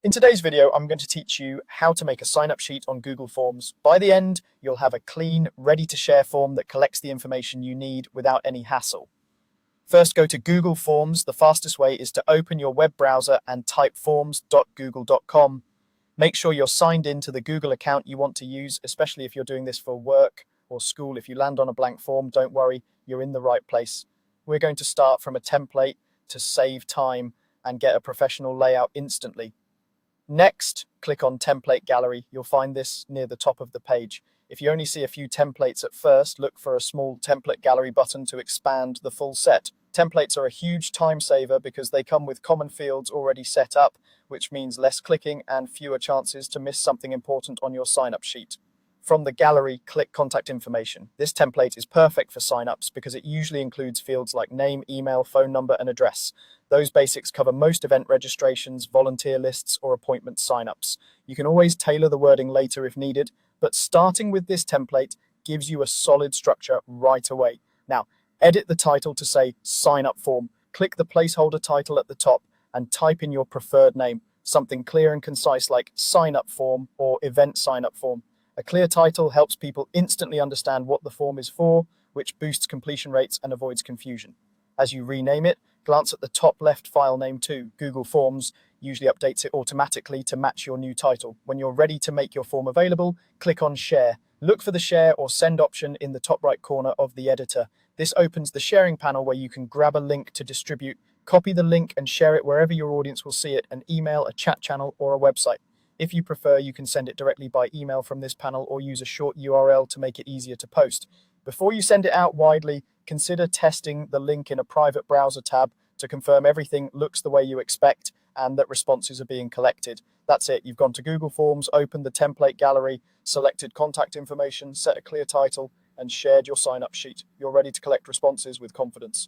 In today's video, I'm going to teach you how to make a sign-up sheet on Google Forms. By the end, you'll have a clean, ready-to-share form that collects the information you need without any hassle. First, go to Google Forms. The fastest way is to open your web browser and type forms.google.com. Make sure you're signed in to the Google account you want to use, especially if you're doing this for work or school. If you land on a blank form, don't worry, you're in the right place. We're going to start from a template to save time and get a professional layout instantly. Next, click on Template Gallery. You'll find this near the top of the page. If you only see a few templates at first, look for a small Template Gallery button to expand the full set. Templates are a huge time saver because they come with common fields already set up, which means less clicking and fewer chances to miss something important on your sign-up sheet. From the gallery, click Contact Information. This template is perfect for sign-ups because it usually includes fields like name, email, phone number, and address. Those basics cover most event registrations, volunteer lists, or appointment sign-ups. You can always tailor the wording later if needed, but starting with this template gives you a solid structure right away. Now, edit the title to say Sign Up Form. Click the placeholder title at the top and type in your preferred name, something clear and concise like Sign Up Form or Event Sign Up Form. A clear title helps people instantly understand what the form is for, which boosts completion rates and avoids confusion. As you rename it, glance at the top left file name too. Google Forms usually updates it automatically to match your new title. When you're ready to make your form available, click on Share. Look for the Share or Send option in the top right corner of the editor. This opens the sharing panel where you can grab a link to distribute, copy the link and share it wherever your audience will see it, an email, a chat channel, or a website. If you prefer, you can send it directly by email from this panel or use a short URL to make it easier to post. Before you send it out widely, consider testing the link in a private browser tab to confirm everything looks the way you expect and that responses are being collected. That's it. You've gone to Google Forms, opened the template gallery, selected contact information, set a clear title, and shared your sign-up sheet. You're ready to collect responses with confidence.